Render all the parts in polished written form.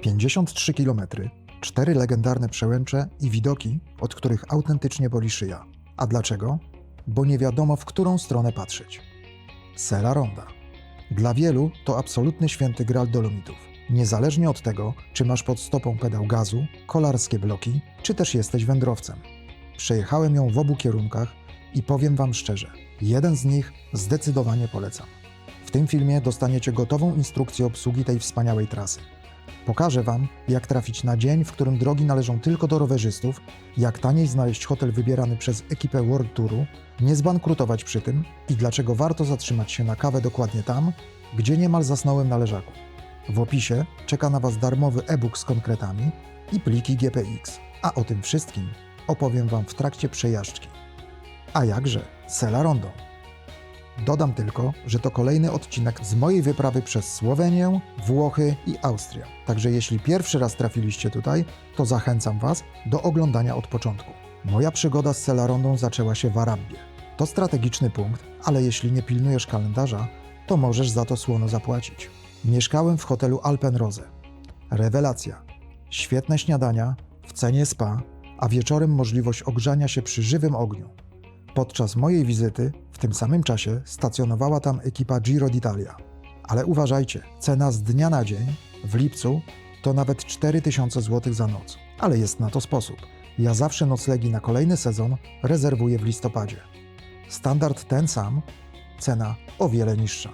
53 km, 4 legendarne przełęcze i widoki, od których autentycznie boli szyja. A dlaczego? Bo nie wiadomo, w którą stronę patrzeć. Sella Ronda. Dla wielu to absolutny święty gral Dolomitów. Niezależnie od tego, czy masz pod stopą pedał gazu, kolarskie bloki, czy też jesteś wędrowcem. Przejechałem ją w obu kierunkach i powiem wam szczerze, jeden z nich zdecydowanie polecam. W tym filmie dostaniecie gotową instrukcję obsługi tej wspaniałej trasy. Pokażę wam, jak trafić na dzień, w którym drogi należą tylko do rowerzystów, jak taniej znaleźć hotel wybierany przez ekipę World Touru, nie zbankrutować przy tym i dlaczego warto zatrzymać się na kawę dokładnie tam, gdzie niemal zasnąłem na leżaku. W opisie czeka na was darmowy e-book z konkretami i pliki GPX, a o tym wszystkim opowiem wam w trakcie przejażdżki. A jakże, Sella Rondą. Dodam tylko, że to kolejny odcinek z mojej wyprawy przez Słowenię, Włochy i Austrię. Także jeśli pierwszy raz trafiliście tutaj, to zachęcam was do oglądania od początku. Moja przygoda z Sella Rondą zaczęła się w Arabbie. To strategiczny punkt, ale jeśli nie pilnujesz kalendarza, to możesz za to słono zapłacić. Mieszkałem w hotelu Alpenrose. Rewelacja. Świetne śniadania, w cenie spa, a wieczorem możliwość ogrzania się przy żywym ogniu. Podczas mojej wizyty w tym samym czasie stacjonowała tam ekipa Giro d'Italia. Ale uważajcie, cena z dnia na dzień, w lipcu, to nawet 4000 zł za noc. Ale jest na to sposób. Ja zawsze noclegi na kolejny sezon rezerwuję w listopadzie. Standard ten sam, cena o wiele niższa.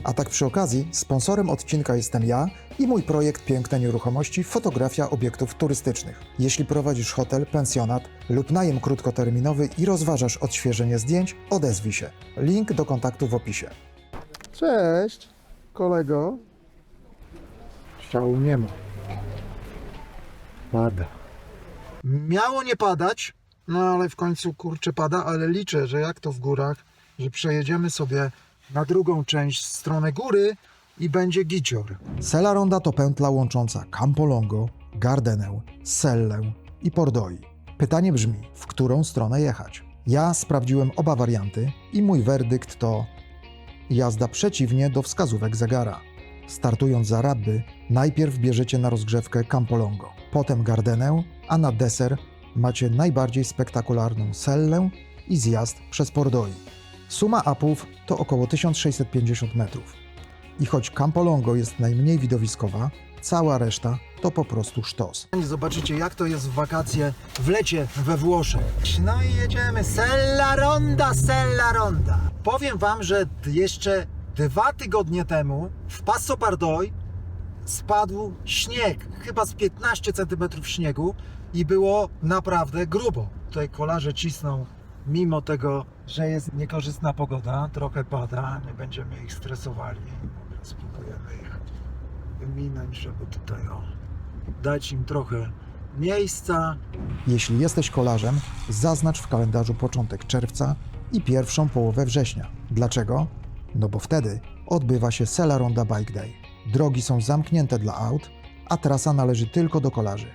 A tak przy okazji, sponsorem odcinka jestem ja i mój projekt Piękne Nieruchomości Fotografia Obiektów Turystycznych. Jeśli prowadzisz hotel, pensjonat lub najem krótkoterminowy i rozważasz odświeżenie zdjęć, odezwij się. Link do kontaktu w opisie. Cześć, kolego. Szału nie ma. Pada. Miało nie padać, no ale w końcu kurczę pada, ale liczę, że jak to w górach, że przejedziemy sobie na drugą część w stronę góry i będzie gicior. Sella Ronda to pętla łącząca Campolongo, Gardenę, Sellę i Pordoi. Pytanie brzmi, w którą stronę jechać? Ja sprawdziłem oba warianty i mój werdykt to jazda przeciwnie do wskazówek zegara. Startując z Arabby, najpierw bierzecie na rozgrzewkę Campolongo, potem Gardenę, a na deser macie najbardziej spektakularną Sellę i zjazd przez Pordoi. Suma upów to około 1650 metrów. I choć Campolongo jest najmniej widowiskowa, cała reszta to po prostu sztos. Zobaczycie, jak to jest w wakacje w lecie we Włoszech. No i jedziemy. Sella Ronda, Sella Ronda. Powiem wam, że jeszcze 2 tygodnie temu w Passo Pardoi spadł śnieg, chyba z 15 cm śniegu i było naprawdę grubo. Tutaj kolarze cisną, mimo tego, że jest niekorzystna pogoda, trochę pada, nie będziemy ich stresowali. Spróbujemy ich wyminąć, żeby tutaj dać im trochę miejsca. Jeśli jesteś kolarzem, zaznacz w kalendarzu początek czerwca i pierwszą połowę września. Dlaczego? No bo wtedy odbywa się Sella Ronda Bike Day. Drogi są zamknięte dla aut, a trasa należy tylko do kolarzy.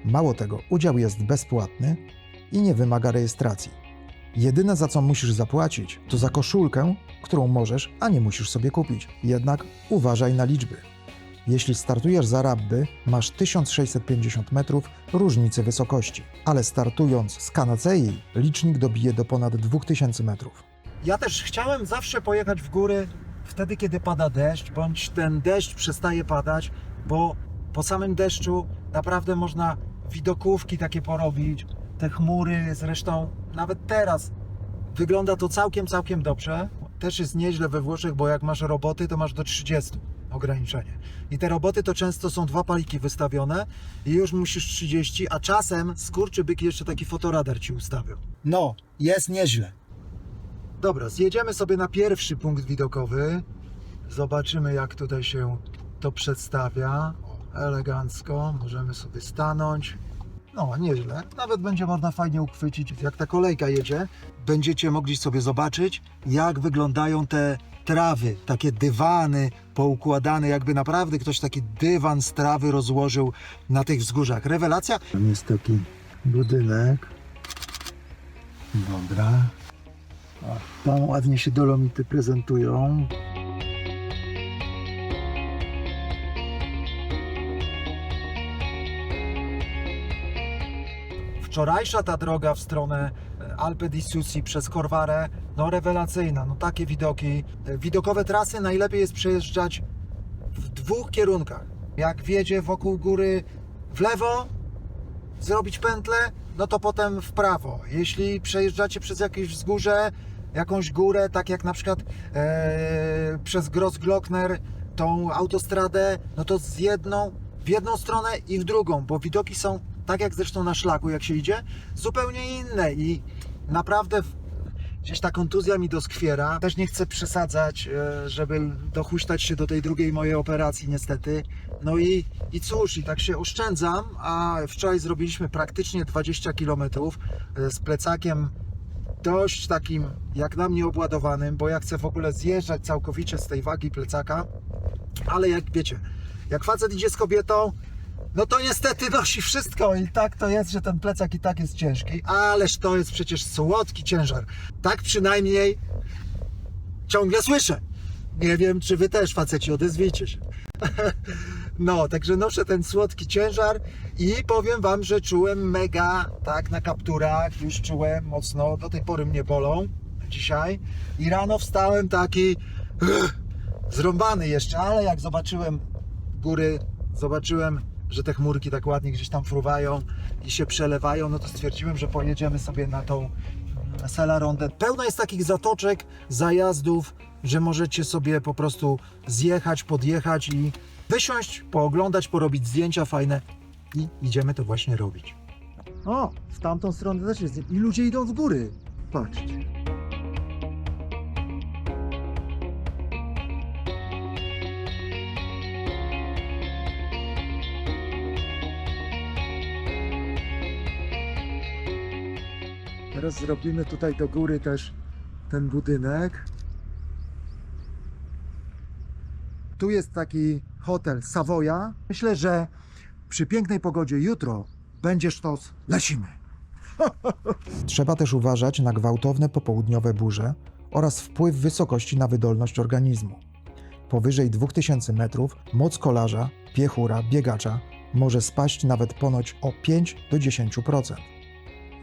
Mało tego, udział jest bezpłatny i nie wymaga rejestracji. Jedyne, za co musisz zapłacić, to za koszulkę, którą możesz, a nie musisz sobie kupić. Jednak uważaj na liczby. Jeśli startujesz z Arabby, masz 1650 metrów różnicy wysokości, ale startując z Canacei, licznik dobije do ponad 2000 metrów. Ja też chciałem zawsze pojechać w góry wtedy, kiedy pada deszcz, bądź ten deszcz przestaje padać, bo po samym deszczu naprawdę można widokówki takie porobić, te chmury, zresztą nawet teraz wygląda to całkiem dobrze. Też jest nieźle we Włoszech, bo jak masz roboty, to masz do 30 ograniczenie. I te roboty to często są 2 paliki wystawione i już musisz 30, a czasem skurczybyk jeszcze taki fotoradar ci ustawił. No, jest nieźle. Dobra, zjedziemy sobie na pierwszy punkt widokowy. Zobaczymy, jak tutaj się to przedstawia. Elegancko, możemy sobie stanąć. No, nieźle. Nawet będzie można fajnie uchwycić, jak ta kolejka jedzie. Będziecie mogli sobie zobaczyć, jak wyglądają te trawy, takie dywany poukładane, jakby naprawdę ktoś taki dywan z trawy rozłożył na tych wzgórzach. Rewelacja. Tam jest taki budynek. Dobra. Tam ładnie się Dolomity prezentują. wczorajsza ta droga w stronę Alpe di Siusi przez Corvare, no rewelacyjna, no takie widoki. Widokowe trasy najlepiej jest przejeżdżać w dwóch kierunkach. Jak wjedzie wokół góry w lewo, zrobić pętlę, no to potem w prawo. Jeśli przejeżdżacie przez jakieś wzgórze, jakąś górę, tak jak na przykład przez Grossglockner, tą autostradę, no to w jedną stronę i w drugą, bo widoki są, tak jak zresztą na szlaku, jak się idzie, zupełnie inne i naprawdę gdzieś ta kontuzja mi doskwiera. Też nie chcę przesadzać, żeby dochuśtać się do tej drugiej mojej operacji niestety. No i cóż, i tak się oszczędzam, a wczoraj zrobiliśmy praktycznie 20 km z plecakiem dość takim, jak na mnie, obładowanym, bo ja chcę w ogóle zjeżdżać całkowicie z tej wagi plecaka, ale jak wiecie, jak facet idzie z kobietą, no to niestety nosi wszystko i tak to jest, że ten plecak i tak jest ciężki, ależ to jest przecież słodki ciężar. Tak przynajmniej ciągle słyszę. Nie wiem, czy wy też, faceci, odezwijcie się. No, także noszę ten słodki ciężar i powiem wam, że czułem mega, tak, na kapturach, już czułem mocno, do tej pory mnie bolą dzisiaj i rano wstałem taki zrąbany jeszcze, ale jak zobaczyłem góry, zobaczyłem, że te chmurki tak ładnie gdzieś tam fruwają i się przelewają, no to stwierdziłem, że pojedziemy sobie na tą Sella Rondę. Pełno jest takich zatoczek, zajazdów, że możecie sobie po prostu zjechać, podjechać i wysiąść, pooglądać, porobić zdjęcia fajne i idziemy to właśnie robić. O, w tamtą stronę też jest i ludzie idą w góry. Patrzcie. Teraz zrobimy tutaj do góry też ten budynek. Tu jest taki hotel Savoia. Myślę, że przy pięknej pogodzie jutro będzie sztos. Lecimy! Trzeba też uważać na gwałtowne popołudniowe burze oraz wpływ wysokości na wydolność organizmu. Powyżej 2000 metrów moc kolarza, piechura, biegacza może spaść nawet ponoć o 5–10%.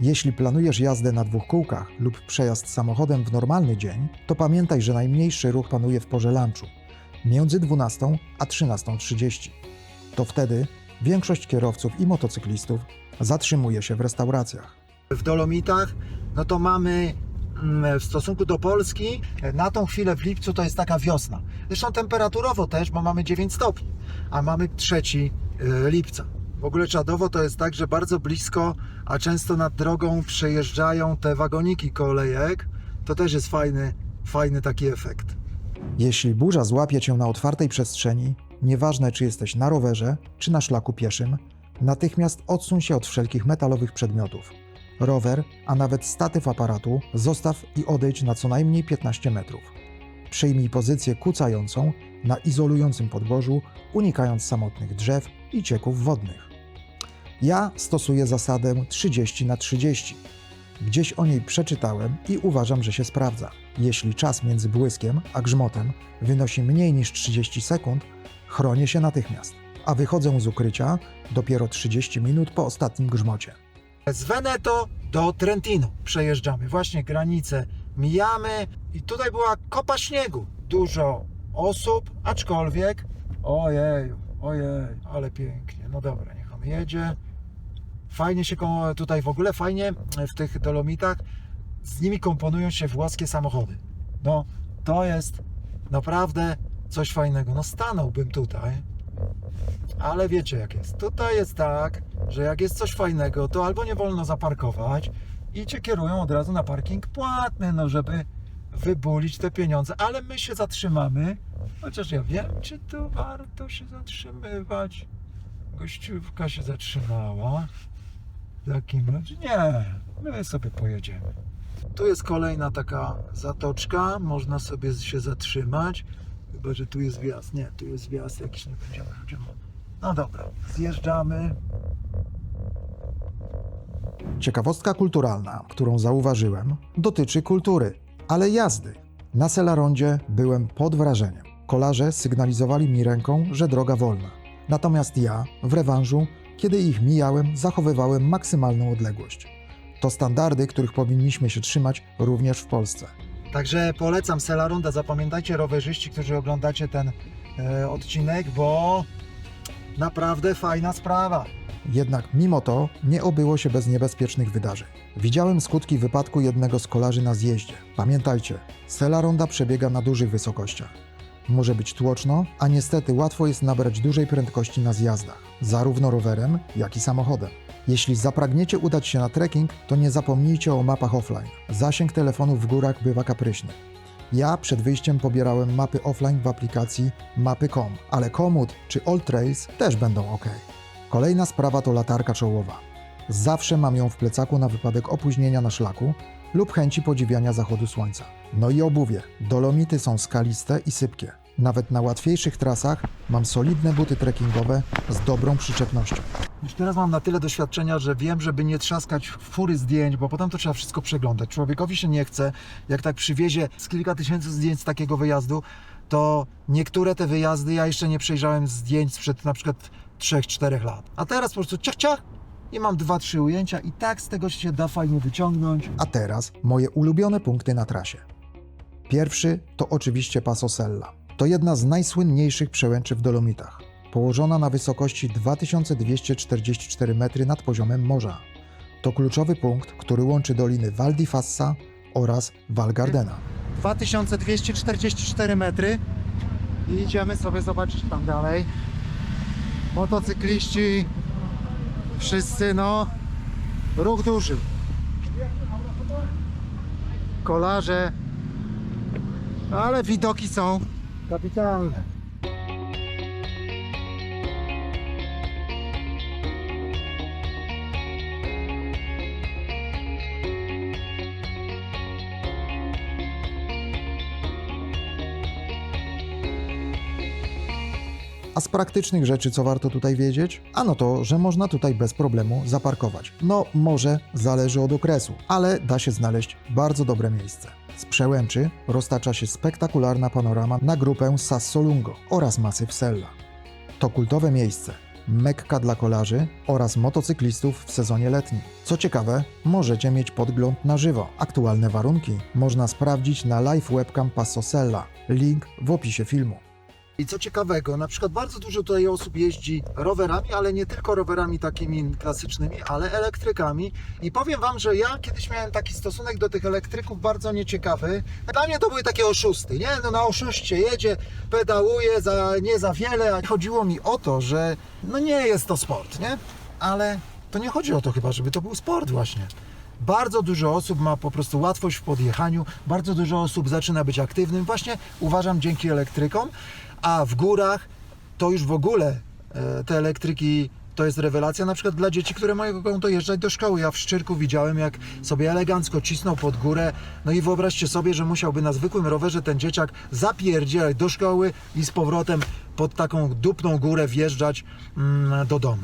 Jeśli planujesz jazdę na dwóch kółkach lub przejazd samochodem w normalny dzień, to pamiętaj, że najmniejszy ruch panuje w porze lunchu, między 12 a 13:30. To wtedy większość kierowców i motocyklistów zatrzymuje się w restauracjach. W Dolomitach, no to mamy w stosunku do Polski, na tą chwilę w lipcu to jest taka wiosna. Zresztą temperaturowo też, bo mamy 9 stopni, a mamy 3 lipca. W ogóle czadowo to jest tak, że bardzo blisko, a często nad drogą przejeżdżają te wagoniki kolejek. To też jest fajny taki efekt. Jeśli burza złapie cię na otwartej przestrzeni, nieważne czy jesteś na rowerze, czy na szlaku pieszym, natychmiast odsuń się od wszelkich metalowych przedmiotów. Rower, a nawet statyw aparatu zostaw i odejdź na co najmniej 15 metrów. Przyjmij pozycję kucającą na izolującym podłożu, unikając samotnych drzew i cieków wodnych. Ja stosuję zasadę 30×30. Gdzieś o niej przeczytałem i uważam, że się sprawdza. Jeśli czas między błyskiem a grzmotem wynosi mniej niż 30 sekund, chronię się natychmiast, a wychodzę z ukrycia dopiero 30 minut po ostatnim grzmocie. Z Veneto do Trentino przejeżdżamy, właśnie granicę mijamy i tutaj była kopa śniegu. Dużo osób, aczkolwiek ojej, ale pięknie, no dobra, niech on jedzie. Fajnie się tutaj w ogóle, fajnie w tych Dolomitach, z nimi komponują się włoskie samochody. No, to jest naprawdę coś fajnego. No stanąłbym tutaj, ale wiecie jak jest. Tutaj jest tak, że jak jest coś fajnego, to albo nie wolno zaparkować i cię kierują od razu na parking płatny, no żeby wybulić te pieniądze, ale my się zatrzymamy, chociaż ja wiem, czy tu warto się zatrzymywać. Gościówka się zatrzymała. W takim razie nie, my sobie pojedziemy. Tu jest kolejna taka zatoczka, można sobie się zatrzymać, chyba że tu jest wjazd. Nie, tu jest wjazd jakiś, nie będziemy. No dobra, zjeżdżamy. Ciekawostka kulturalna, którą zauważyłem, dotyczy kultury, ale jazdy. Na Sella Rondzie byłem pod wrażeniem. Kolarze sygnalizowali mi ręką, że droga wolna. Natomiast ja, w rewanżu, Kiedy ich mijałem, zachowywałem maksymalną odległość. To standardy, których powinniśmy się trzymać również w Polsce. Także polecam Sella Ronda. Zapamiętajcie, rowerzyści, którzy oglądacie ten odcinek, bo naprawdę fajna sprawa. Jednak mimo to nie obyło się bez niebezpiecznych wydarzeń. Widziałem skutki wypadku jednego z kolarzy na zjeździe. Pamiętajcie, Sella Ronda przebiega na dużych wysokościach. Może być tłoczno, a niestety łatwo jest nabrać dużej prędkości na zjazdach, zarówno rowerem, jak i samochodem. Jeśli zapragniecie udać się na trekking, to nie zapomnijcie o mapach offline. Zasięg telefonu w górach bywa kapryśny. Ja przed wyjściem pobierałem mapy offline w aplikacji Mapy.com, ale Komoot czy AllTrails też będą ok. Kolejna sprawa to latarka czołowa. Zawsze mam ją w plecaku na wypadek opóźnienia na szlaku lub chęci podziwiania zachodu słońca. No i obuwie. Dolomity są skaliste i sypkie. Nawet na łatwiejszych trasach mam solidne buty trekkingowe z dobrą przyczepnością. Już teraz mam na tyle doświadczenia, że wiem, żeby nie trzaskać fury zdjęć, bo potem to trzeba wszystko przeglądać. Człowiekowi się nie chce, jak tak przywiezie z kilka tysięcy zdjęć z takiego wyjazdu, to niektóre te wyjazdy ja jeszcze nie przejrzałem zdjęć sprzed na przykład 3-4 lat. A teraz po prostu ciach, ciach i mam 2-3 ujęcia i tak z tego się da fajnie wyciągnąć. A teraz moje ulubione punkty na trasie. Pierwszy to oczywiście Passo Sella. To jedna z najsłynniejszych przełęczy w Dolomitach. Położona na wysokości 2244 metry nad poziomem morza. To kluczowy punkt, który łączy doliny Val di Fassa oraz Val Gardena. 2244 metry i idziemy sobie zobaczyć tam dalej. Motocykliści, wszyscy ruch duży. Kolarze, ale widoki są kapitalne. A z praktycznych rzeczy, co warto tutaj wiedzieć? Ano to, że można tutaj bez problemu zaparkować. No, może zależy od okresu, ale da się znaleźć bardzo dobre miejsce. Z przełęczy roztacza się spektakularna panorama na grupę Sasso Lungo oraz masyw Sella. To kultowe miejsce, mekka dla kolarzy oraz motocyklistów w sezonie letnim. Co ciekawe, możecie mieć podgląd na żywo. Aktualne warunki można sprawdzić na live webcam Passo Sella. Link w opisie filmu. I co ciekawego, na przykład bardzo dużo tutaj osób jeździ rowerami, ale nie tylko rowerami takimi klasycznymi, ale elektrykami. I powiem Wam, że ja kiedyś miałem taki stosunek do tych elektryków bardzo nieciekawy. Dla mnie to były takie oszusty, nie? No na oszuście jedzie, pedałuje nie za wiele, a chodziło mi o to, że nie jest to sport, nie? Ale to nie chodzi o to chyba, żeby to był sport właśnie. Bardzo dużo osób ma po prostu łatwość w podjechaniu, bardzo dużo osób zaczyna być aktywnym, właśnie uważam dzięki elektrykom, a w górach to już w ogóle te elektryki to jest rewelacja, na przykład dla dzieci, które mogą dojeżdżać do szkoły. Ja w Szczyrku widziałem, jak sobie elegancko cisnął pod górę, no i wyobraźcie sobie, że musiałby na zwykłym rowerze ten dzieciak zapierdzielać do szkoły i z powrotem pod taką dupną górę wjeżdżać do domu.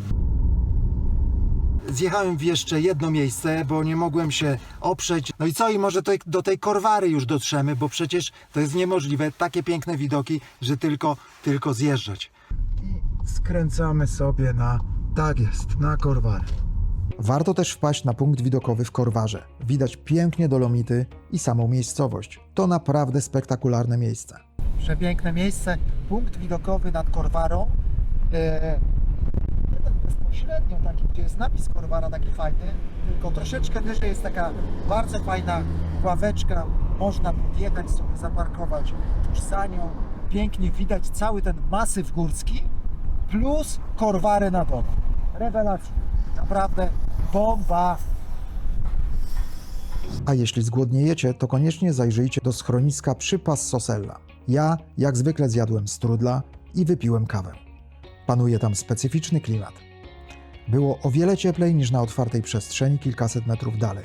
Zjechałem w jeszcze jedno miejsce, bo nie mogłem się oprzeć. No i co? I może do tej Korwary już dotrzemy, bo przecież to jest niemożliwe. Takie piękne widoki, że tylko zjeżdżać. I skręcamy sobie na Korwarę. Warto też wpaść na punkt widokowy w Korwarze. Widać pięknie Dolomity i samą miejscowość. To naprawdę spektakularne miejsce. Przepiękne miejsce. Punkt widokowy nad Korwarą. Bezpośrednio taki, gdzie jest napis Korwara, taki fajny, tylko troszeczkę wyżej jest taka bardzo fajna ławeczka, można podjechać sobie, zaparkować tuż za nią, pięknie widać cały ten masyw górski, plus Korwarę na dole. Rewelacja, naprawdę bomba. A jeśli zgłodniejecie, to koniecznie zajrzyjcie do schroniska przy Passo Sella. Ja, jak zwykle, zjadłem strudla i wypiłem kawę. Panuje tam specyficzny klimat. Było o wiele cieplej niż na otwartej przestrzeni kilkaset metrów dalej.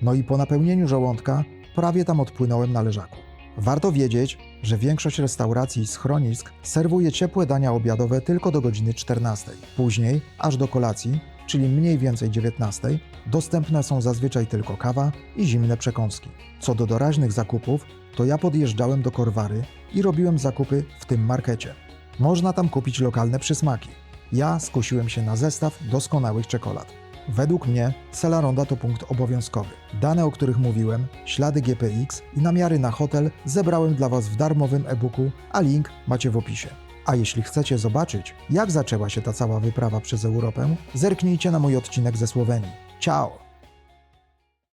No i po napełnieniu żołądka prawie tam odpłynąłem na leżaku. Warto wiedzieć, że większość restauracji i schronisk serwuje ciepłe dania obiadowe tylko do godziny 14. Później, aż do kolacji, czyli mniej więcej 19, dostępne są zazwyczaj tylko kawa i zimne przekąski. Co do doraźnych zakupów, to ja podjeżdżałem do Korwary i robiłem zakupy w tym markecie. Można tam kupić lokalne przysmaki. ja skusiłem się na zestaw doskonałych czekolad. Według mnie Sela Ronda to punkt obowiązkowy. Dane, o których mówiłem, ślady GPX i namiary na hotel zebrałem dla Was w darmowym e-booku, a link macie w opisie. A jeśli chcecie zobaczyć, jak zaczęła się ta cała wyprawa przez Europę, zerknijcie na mój odcinek ze Słowenii. Ciao!